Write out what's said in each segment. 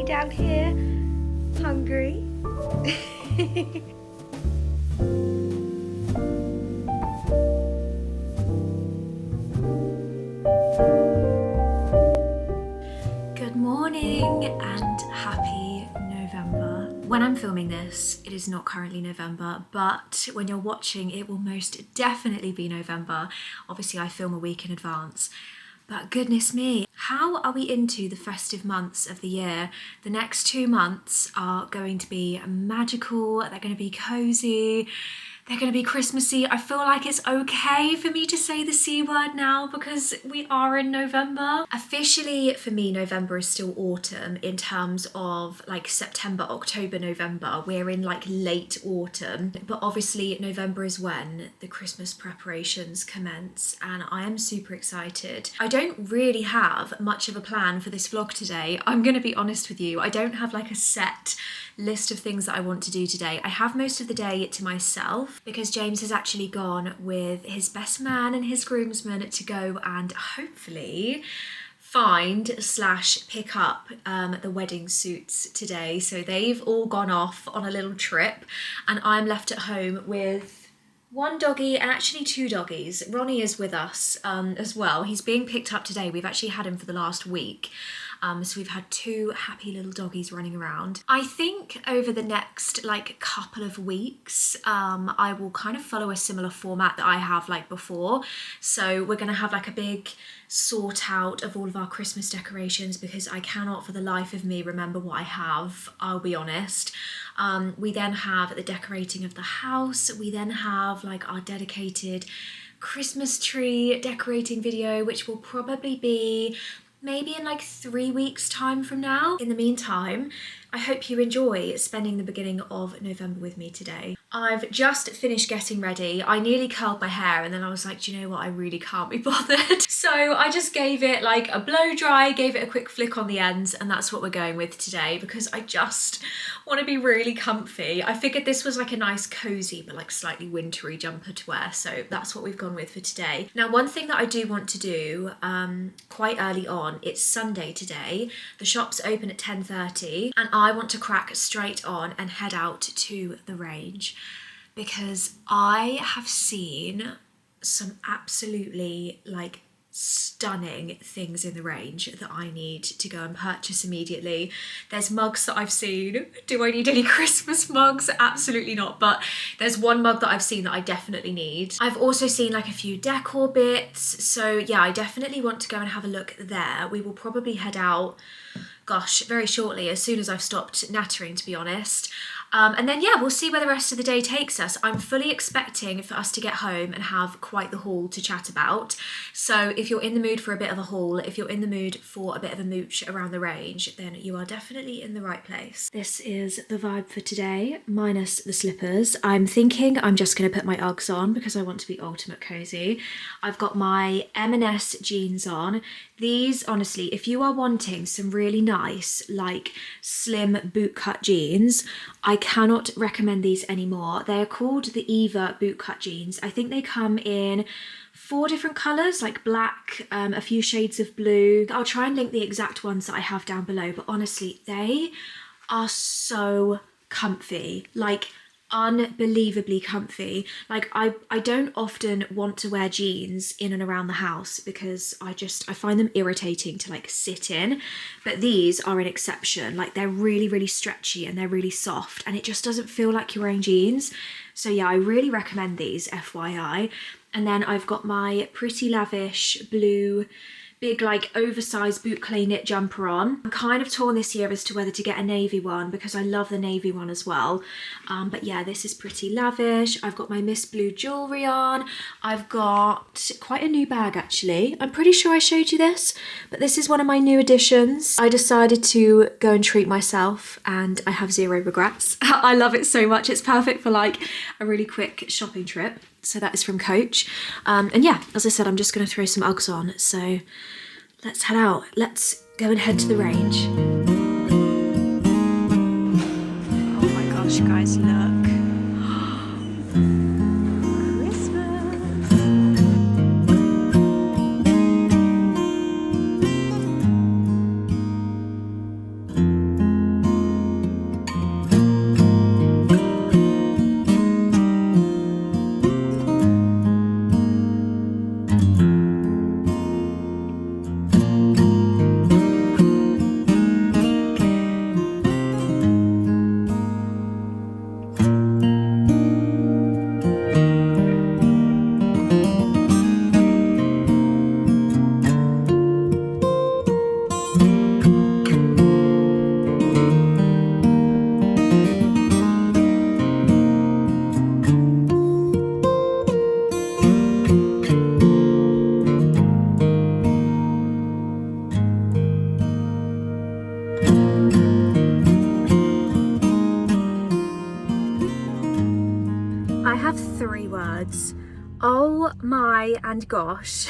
down here, hungry. Good morning and happy November. When I'm filming this, it is not currently November, but when you're watching, it will most definitely be November. Obviously, I film a week in advance. But goodness me, how are we into the festive months of the year? The next 2 months are going to be magical, they're going to be cozy, they're going to be Christmassy. I feel like it's okay for me to say the C word now because we are in November. Officially, for me, November is still autumn in terms of like September, October, November. We're in like late autumn, but obviously November is when the Christmas preparations commence and I am super excited. I don't really have much of a plan for this vlog today. I'm going to be honest with you. I don't have like a set list of things that I want to do today. I have most of the day to myself because James has actually gone with his best man and his groomsmen to go and hopefully find / pick up the wedding suits today. So they've all gone off on a little trip and I'm left at home with one doggy and actually 2 doggies. Ronnie is with us as well. He's being picked up today. We've actually had him for the last week. So we've had 2 happy little doggies running around. I think over the next like couple of weeks, I will kind of follow a similar format that I have like before. So we're gonna have like a big sort out of all of our Christmas decorations because I cannot for the life of me remember what I have, I'll be honest. We then have the decorating of the house. We then have like our dedicated Christmas tree decorating video, which will probably be maybe in like 3 weeks time from now. In the meantime, I hope you enjoy spending the beginning of November with me today. I've just finished getting ready. I nearly curled my hair and then I was like, do you know what? I really can't be bothered. So I just gave it like a blow dry, gave it a quick flick on the ends, and that's what we're going with today because I just want to be really comfy. I figured this was like a nice cozy but like slightly wintry jumper to wear, so that's what we've gone with for today. Now, one thing that I do want to do quite early on, it's Sunday today. The shops open at 10:30 and I want to crack straight on and head out to the range because I have seen some absolutely like stunning things in the range that I need to go and purchase immediately. There's mugs that I've seen. Do I need any Christmas mugs? Absolutely not, but there's one mug that I've seen that I definitely need. I've also seen like a few decor bits, so yeah, I definitely want to go and have a look there. We will probably head out, gosh, very shortly, as soon as I've stopped nattering, to be honest. And then, yeah, we'll see where the rest of the day takes us. I'm fully expecting for us to get home and have quite the haul to chat about. So if you're in the mood for a bit of a haul, if you're in the mood for a bit of a mooch around the range, then you are definitely in the right place. This is the vibe for today, minus the slippers. I'm thinking I'm just going to put my Uggs on because I want to be ultimate cozy. I've got my M&S jeans on. These, honestly, if you are wanting some really nice, like slim bootcut jeans, I cannot recommend these anymore. They are called the Eva bootcut jeans. I think they come in 4 different colours, like black, a few shades of blue. I'll try and link the exact ones that I have down below, but honestly, they are so comfy. Like, unbelievably comfy. Like I don't often want to wear jeans in and around the house because I find them irritating to like sit in, but these are an exception. Like they're really stretchy and they're really soft and it just doesn't feel like you're wearing jeans. So yeah, I really recommend these, FYI. And then I've got my Pretty Lavish blue big like oversized boucle knit jumper on. I'm kind of torn this year as to whether to get a navy one because I love the navy one as well. But yeah, this is Pretty Lavish. I've got my Miss Blue jewellery on. I've got quite a new bag actually. I'm pretty sure I showed you this, but this is one of my new additions. I decided to go and treat myself and I have 0 regrets. I love it so much. It's perfect for like a really quick shopping trip. So that is from Coach. And yeah, as I said, I'm just going to throw some Uggs on. So let's head out. Let's go and head to the range. Oh my gosh, guys, look. Christmas. 3 words. Oh my and gosh.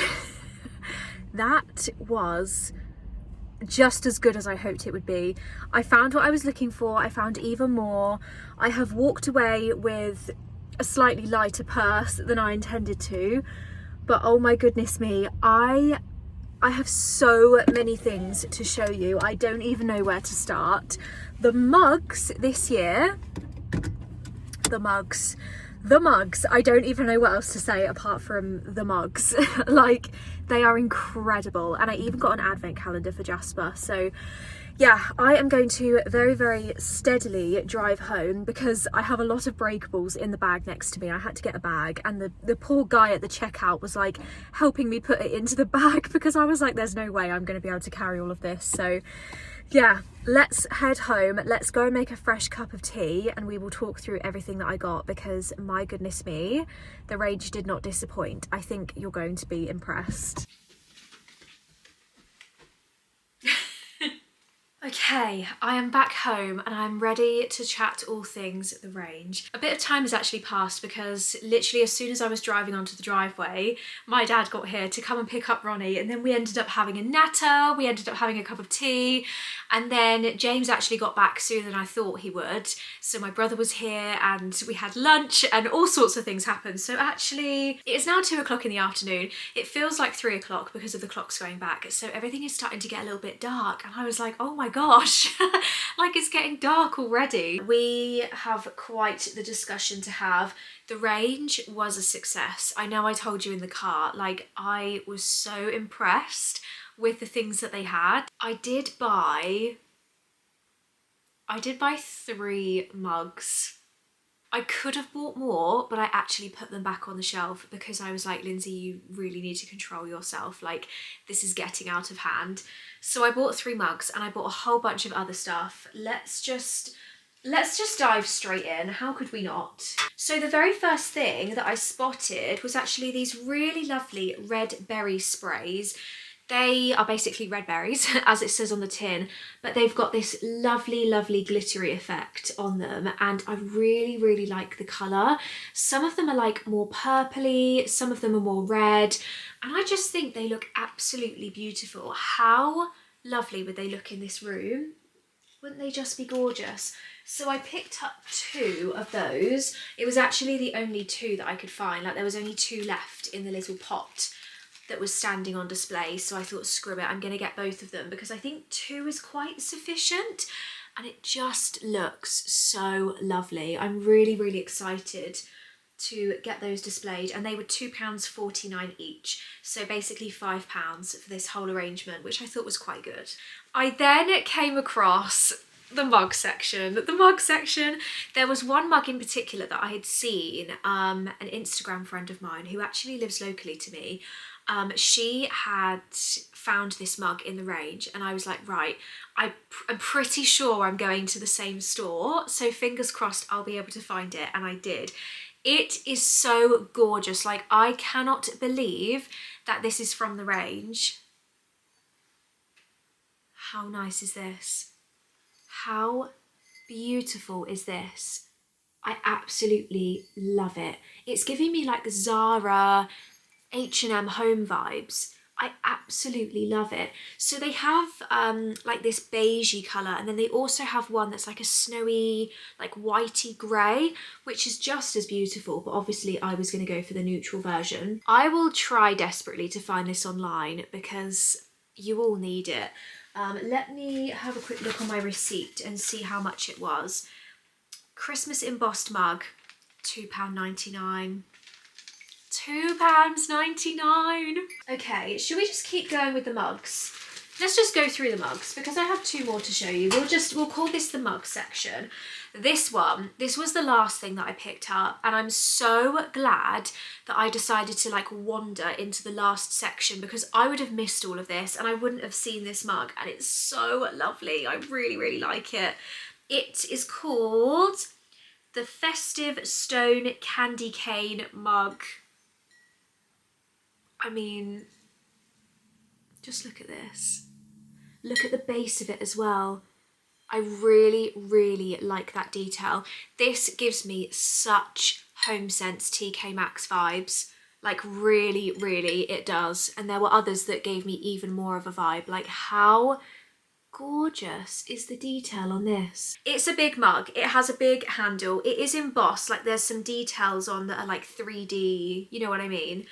That was just as good as I hoped it would be. I found what I was looking for. I found even more. I have walked away with a slightly lighter purse than I intended to, but oh my goodness me, I have so many things to show you. I don't even know where to start. The mugs this year, the mugs, I don't even know what else to say apart from the mugs. Like, they are incredible. And I even got an advent calendar for Jasper. So yeah, I am going to very, very steadily drive home because I have a lot of breakables in the bag next to me. I had to get a bag, and the poor guy at the checkout was like helping me put it into the bag because I was like, there's no way I'm going to be able to carry all of this. So yeah, let's head home. Let's go and make a fresh cup of tea and we will talk through everything that I got because my goodness me, the range did not disappoint. I think you're going to be impressed. Okay, I am back home and I'm ready to chat all things the range. A bit of time has actually passed because literally as soon as I was driving onto the driveway, my dad got here to come and pick up Ronnie, and then we ended up having a natter, we ended up having a cup of tea, and then James actually got back sooner than I thought he would. So my brother was here and we had lunch and all sorts of things happened. So actually it's now 2 o'clock in the afternoon. It feels like 3 o'clock because of the clocks going back. So everything is starting to get a little bit dark and I was like, oh my gosh, like it's getting dark already. We have quite the discussion to have. The range was a success. I know I told you in the car, like I was so impressed with the things that they had. I did buy 3 mugs. I could have bought more, but I actually put them back on the shelf because I was like, Lindsay, you really need to control yourself. Like, this is getting out of hand. So I bought 3 mugs and I bought a whole bunch of other stuff. Let's just dive straight in. How could we not? So the very first thing that I spotted was actually these really lovely red berry sprays. They are basically red berries, as it says on the tin, but they've got this lovely, lovely glittery effect on them, and I really, really like the colour. Some of them are like more purpley, some of them are more red, and I just think they look absolutely beautiful. How lovely would they look in this room? Wouldn't they just be gorgeous? So I picked up 2 of those. It was actually the only 2 that I could find. Like, there was only 2 left in the little pot that was standing on display, so I thought, screw it, I'm gonna get both of them because I think 2 is quite sufficient and it just looks so lovely. I'm really, really excited to get those displayed, and they were £2.49 each, so basically £5 for this whole arrangement, which I thought was quite good. I then came across the mug section. There was one mug in particular that I had seen, an Instagram friend of mine who actually lives locally to me. She had found this mug in the range and I was like, right, I'm pretty sure I'm going to the same store, so fingers crossed I'll be able to find it, and I did. It is so gorgeous. Like, I cannot believe that this is from the range. How nice is this? How beautiful is this? I absolutely love it. It's giving me like Zara, H&M home vibes. I absolutely love it. So they have like this beigey colour, and then they also have one that's like a snowy, like whitey grey, which is just as beautiful, but obviously I was going to go for the neutral version. I will try desperately to find this online because you all need it. Let me have a quick look on my receipt and see how much it was. Christmas embossed mug, £2.99. £2.99. Okay, should we just keep going with the mugs? Let's just go through the mugs because I have 2 more to show you. We'll call this the mug section. This was the last thing that I picked up, and I'm so glad that I decided to like wander into the last section because I would have missed all of this and I wouldn't have seen this mug, and it's so lovely. I really, really like it. It is called the Festive Stone Candy Cane Mug. I mean, just look at this. Look at the base of it as well. I really, really like that detail. This gives me such HomeSense TK Maxx vibes. Like really, really it does. And there were others that gave me even more of a vibe. Like how gorgeous is the detail on this? It's a big mug. It has a big handle. It is embossed. Like there's some details on that are like 3D, you know what I mean?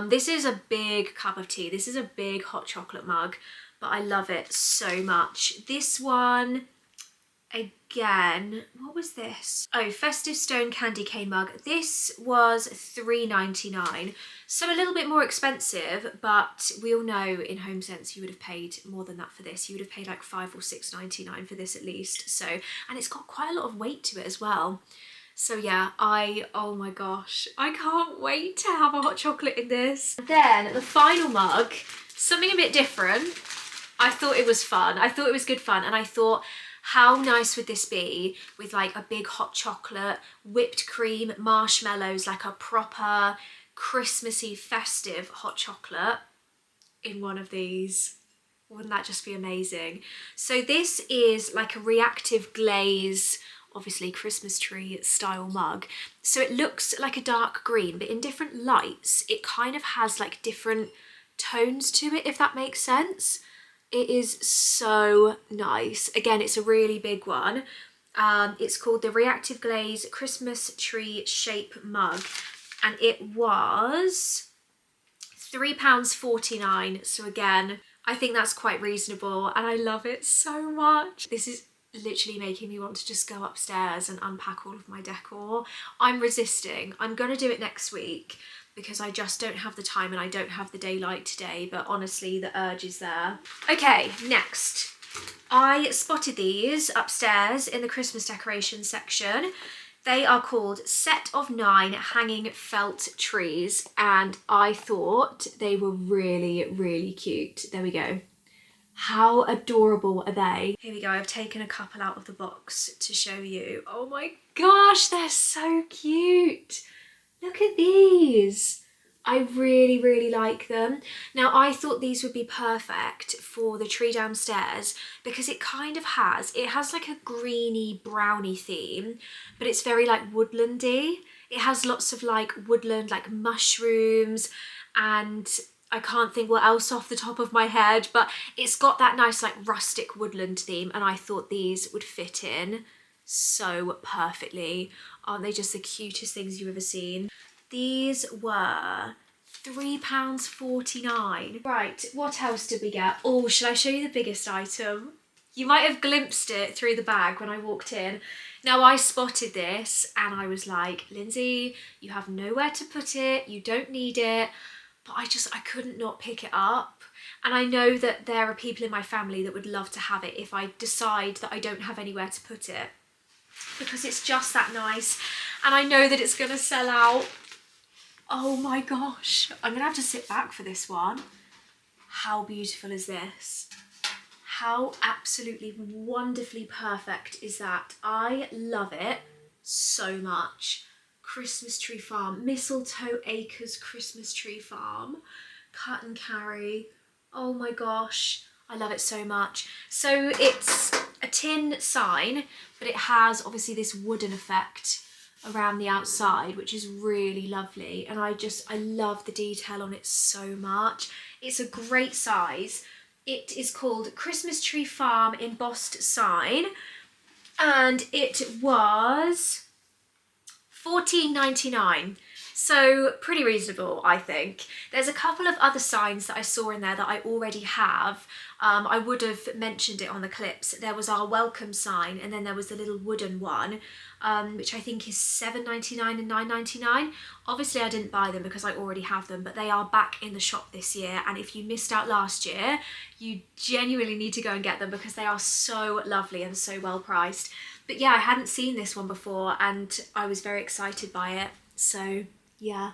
This is a big cup of tea. This is a big hot chocolate mug, but I love it so much. This one, again, what was this? Oh, Festive Stone Candy Cane mug. This was $3.99, so a little bit more expensive, but we all know in HomeSense you would have paid more than that for this. You would have paid like $5 or $6.99 for this at least. So, and it's got quite a lot of weight to it as well. So yeah, oh my gosh, I can't wait to have a hot chocolate in this. Then the final mug, something a bit different. I thought it was fun. I thought it was good fun, and I thought, how nice would this be with like a big hot chocolate, whipped cream, marshmallows, like a proper Christmassy festive hot chocolate in one of these. Wouldn't that just be amazing? So this is like a reactive glaze, obviously Christmas tree style mug. So it looks like a dark green, but in different lights, it kind of has like different tones to it, if that makes sense. It is so nice. Again, it's a really big one. It's called the Reactive Glaze Christmas Tree Shape Mug, and it was £3.49. So again, I think that's quite reasonable, and I love it so much. This is literally making me want to just go upstairs and unpack all of my decor. I'm resisting. I'm gonna do it next week because I just don't have the time and I don't have the daylight today, but honestly the urge is there. Okay, next. I spotted these upstairs in the Christmas decoration section. They are called Set of 9 Hanging Felt Trees, and I thought they were really, really cute. There we go. How adorable are they? Here we go, I've taken a couple out of the box to show you. Oh my gosh, they're so cute. Look at these. I really, really like them. Now, I thought these would be perfect for the tree downstairs because it kind of has, it has like a greeny browny theme, but it's very like woodlandy. It has lots of like woodland, like mushrooms, and I can't think what else off the top of my head, but it's got that nice like rustic woodland theme, and I thought these would fit in so perfectly. Aren't they just the cutest things you've ever seen? These were £3.49. Right, what else did we get? Oh, should I show you the biggest item? You might have glimpsed it through the bag when I walked in. Now, I spotted this and I was like, Lindsay, you have nowhere to put it, you don't need it, but I couldn't not pick it up. And I know that there are people in my family that would love to have it if I decide that I don't have anywhere to put it, because it's just that nice. And I know that it's gonna sell out. Oh my gosh, I'm gonna have to sit back for this one. How beautiful is this? How absolutely wonderfully perfect is that? I love it so much. Christmas Tree Farm, Mistletoe Acres Christmas Tree Farm, cut and carry. Oh my gosh, I love it so much. So it's a tin sign, but it has obviously this wooden effect around the outside, which is really lovely. And I love the detail on it so much. It's a great size. It is called Christmas Tree Farm Embossed Sign, and it was $14.99. So pretty reasonable, I think. There's a couple of other signs that I saw in there that I already have. I would have mentioned it on the clips. There was our welcome sign, and then there was the little wooden one, which I think is $7.99 and $9.99. Obviously I didn't buy them because I already have them, but they are back in the shop this year, and if you missed out last year, you genuinely need to go and get them because they are so lovely and so well priced. But yeah, I hadn't seen this one before and I was very excited by it. So yeah,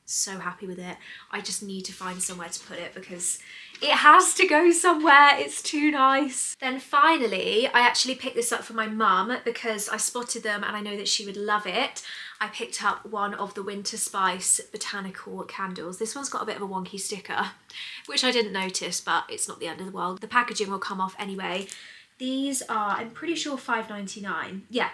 so happy with it. I just need to find somewhere to put it because it has to go somewhere. It's too nice. Then finally, I actually picked this up for my mum because I spotted them and I know that she would love it. I picked up one of the Winter Spice botanical candles. This one's got a bit of a wonky sticker, which I didn't notice, but it's not the end of the world. The packaging will come off anyway. These are, I'm pretty sure, $5.99. Yeah.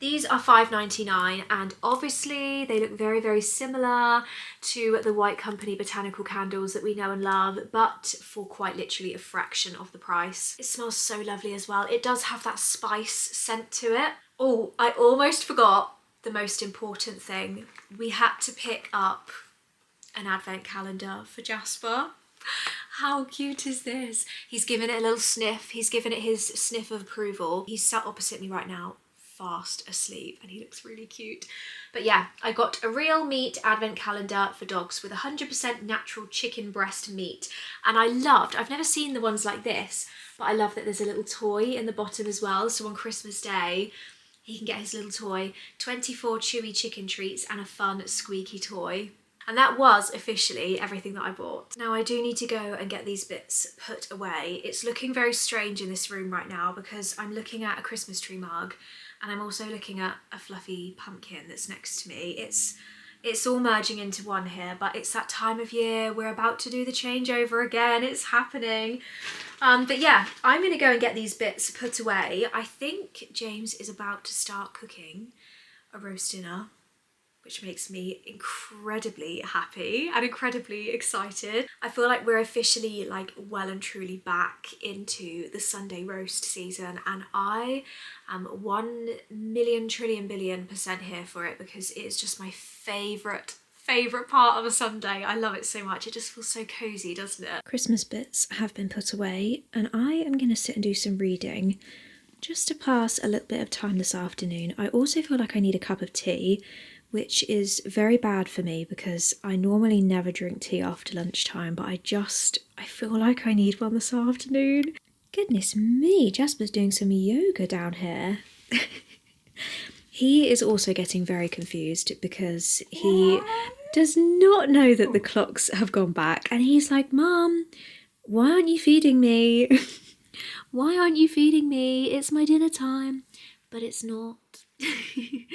These are £5.99 and obviously they look very, very similar to the White Company botanical candles that we know and love, but for quite literally a fraction of the price. It smells so lovely as well. It does have that spice scent to it. Oh, I almost forgot the most important thing. We had to pick up an advent calendar for Jasper. How cute is this? He's given it a little sniff. He's given it his sniff of approval. He's sat opposite me right now, fast asleep, and he looks really cute. But yeah, I got a real meat advent calendar for dogs with 100% natural chicken breast meat. And I've never seen the ones like this, but I love that there's a little toy in the bottom as well. So on Christmas Day, he can get his little toy, 24 chewy chicken treats and a fun squeaky toy. And that was officially everything that I bought. Now I do need to go and get these bits put away. It's looking very strange in this room right now because I'm looking at a Christmas tree mug and I'm also looking at a fluffy pumpkin that's next to me. It's all merging into one here, but it's that time of year. We're about to do the changeover again. It's happening. But yeah, I'm gonna go and get these bits put away. I think James is about to start cooking a roast dinner, which makes me incredibly happy and incredibly excited. I feel like we're officially like well and truly back into the Sunday roast season, and I am 1,000,000,000,000,000,000% here for it because it is just my favourite part of a Sunday. I love it so much. It just feels so cozy, doesn't it? Christmas bits have been put away and I am going to sit and do some reading just to pass a little bit of time this afternoon. I also feel like I need a cup of tea, which is very bad for me because I normally never drink tea after lunchtime, but I feel like I need one this afternoon. Goodness me, Jasper's doing some yoga down here. He is also getting very confused because he does not know that the clocks have gone back and he's like, Mum, why aren't you feeding me? Why aren't you feeding me? It's my dinner time, but it's not.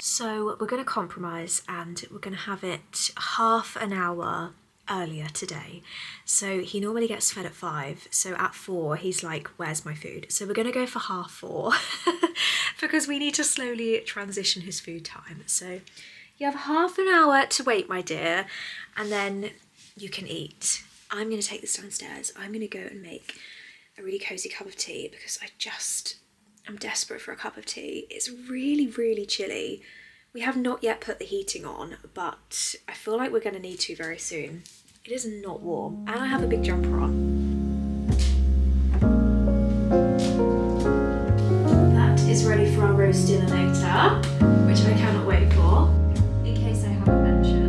So we're going to compromise and we're going to have it half an hour earlier today. So he normally gets fed at 5, so at 4 he's like, where's my food? So we're going to go for 4:30 because we need to slowly transition his food time. So you have half an hour to wait, my dear, and then you can eat. I'm going to take this downstairs. I'm going to go and make a really cozy cup of tea because I'm desperate for a cup of tea. It's really, really chilly. We have not yet put the heating on, but I feel like we're going to need to very soon. It is not warm, and I have a big jumper on. That is ready for our roast dinner later, which I cannot wait for, in case I haven't mentioned.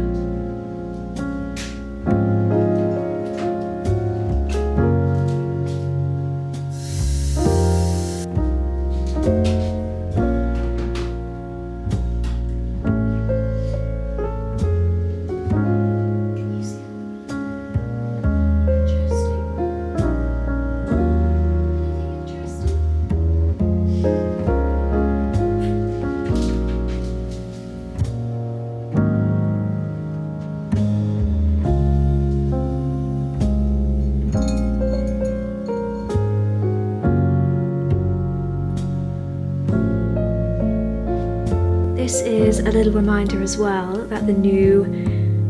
This is a little reminder as well that the new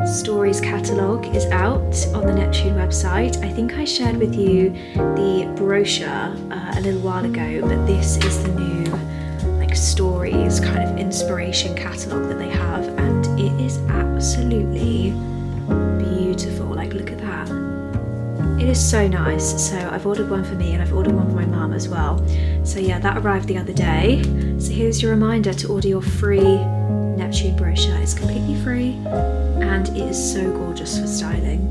Stories catalogue is out on the Neptune website. I think I shared with you the brochure a little while ago, but this is the new like stories kind of inspiration catalogue that they have, and it is absolutely beautiful. Like, look at that. It is so nice. So I've ordered one for me and I've ordered one for my mum as well. So yeah, that arrived the other day. So here's your reminder to order your free Neptune brochure. It's completely free and it is so gorgeous for styling.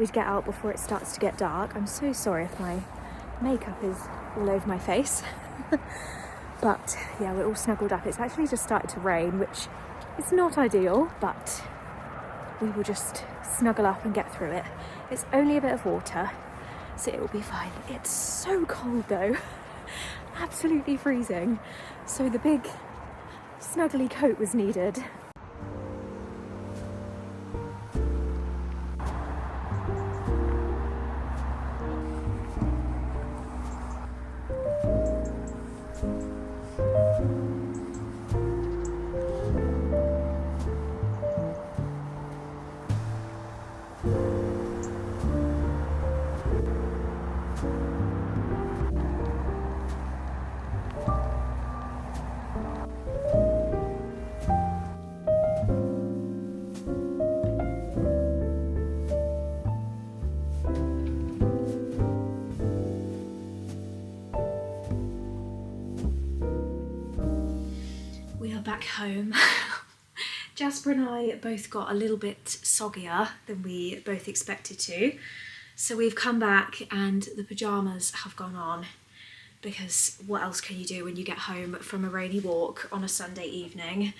we'd get out before it starts to get dark. I'm so sorry if my makeup is all over my face. But yeah, we're all snuggled up. It's actually just started to rain, which is not ideal, but we will just snuggle up and get through it. It's only a bit of water, so it will be fine. It's so cold though, absolutely freezing. So the big snuggly coat was needed. Back home. Jasper and I both got a little bit soggier than we both expected to, so we've come back and the pyjamas have gone on, because what else can you do when you get home from a rainy walk on a Sunday evening?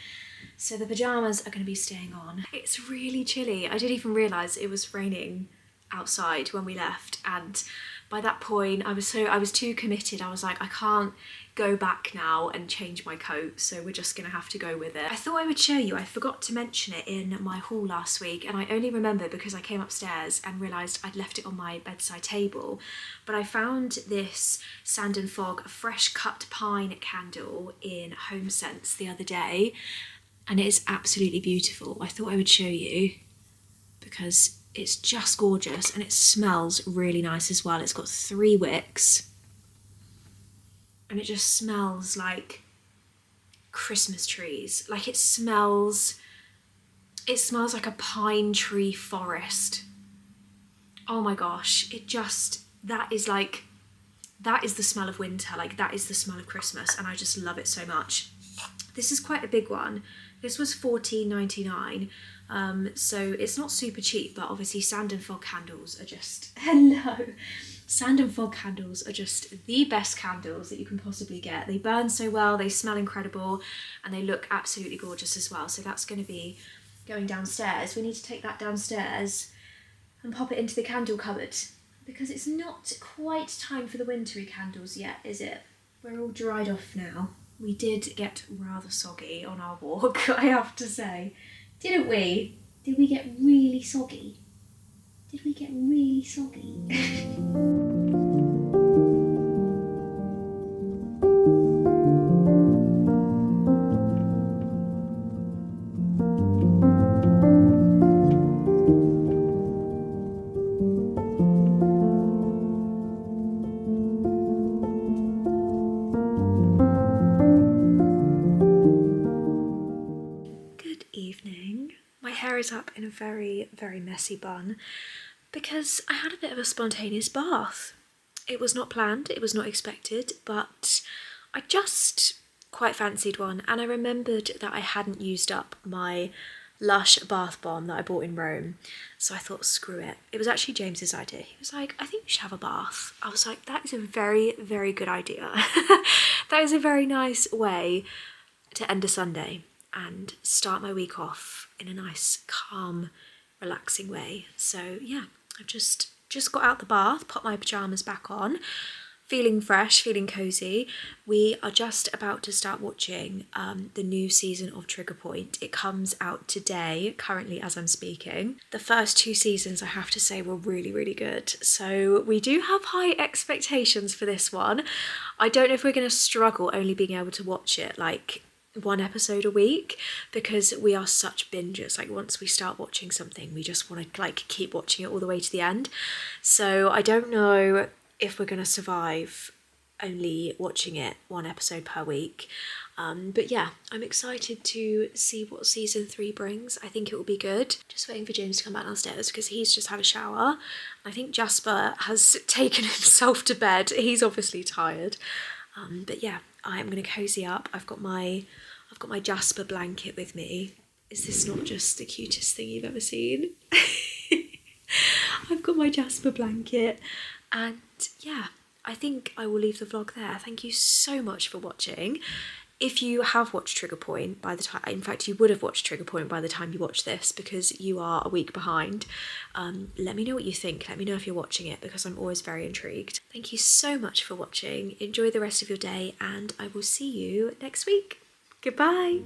So the pyjamas are going to be staying on. It's really chilly. I didn't even realise it was raining outside when we left, and by that point I was too committed. I was like, I can't go back now and change my coat, so we're just gonna have to go with it. I thought I would show you. I forgot to mention it in my haul last week, and I only remembered because I came upstairs and realised I'd left it on my bedside table, but I found this Sand and Fog fresh cut pine candle in Home Sense the other day, and it is absolutely beautiful. I thought I would show you because it's just gorgeous, and it smells really nice as well. It's got 3 wicks, and it just smells like Christmas trees. Like it smells like a pine tree forest. Oh my gosh, that is the smell of winter. Like that is the smell of Christmas, and I just love it so much. This is quite a big one. This was $14.99. So it's not super cheap, but obviously Sand and Fog candles are just, Sand and Fog candles are just the best candles that you can possibly get. They burn so well, they smell incredible, and they look absolutely gorgeous as well. So that's going to be going downstairs. We need to take that downstairs and pop it into the candle cupboard, because it's not quite time for the wintry candles yet, is it? We're all dried off now. We did get rather soggy on our walk, I have to say. Didn't we? Did we get really soggy? Did we get really soggy? Good evening. My hair is up in a very, very messy bun because I had a bit of a spontaneous bath. It was not planned, it was not expected, but I just quite fancied one, and I remembered that I hadn't used up my Lush bath bomb that I bought in Rome, so I thought, screw it. It was actually James's idea. He was like, I think we should have a bath. I was like, that is a very, very good idea. That is a very nice way to end a Sunday and start my week off in a nice, calm, relaxing way. So yeah, I've just got out the bath, popped my pyjamas back on, feeling fresh, feeling cozy. We are just about to start watching the new season of Trigger Point. It comes out today, currently as I'm speaking. The first 2 seasons, I have to say, were really, really good. So we do have high expectations for this one. I don't know if we're going to struggle only being able to watch it like 1 episode a week, because we are such bingers. Like once we start watching something, we just want to like keep watching it all the way to the end. So I don't know if we're going to survive only watching it 1 episode per week. But yeah, I'm excited to see what season 3 brings. I think it will be good. Just waiting for James to come back downstairs because he's just had a shower. I think Jasper has taken himself to bed. He's obviously tired. But yeah, I'm going to cozy up. I've got my Jasper blanket with me. Is this not just the cutest thing you've ever seen? I've I've got my Jasper blanket. And yeah, I think I will leave the vlog there. Thank you so much for watching. If you have watched Trigger Point by the time, in fact you would have watched Trigger Point by the time you watch this because you are a week behind, let me know what you think. Let me know if you're watching it because I'm always very intrigued. Thank you so much for watching. Enjoy the rest of your day and I will see you next week. Goodbye.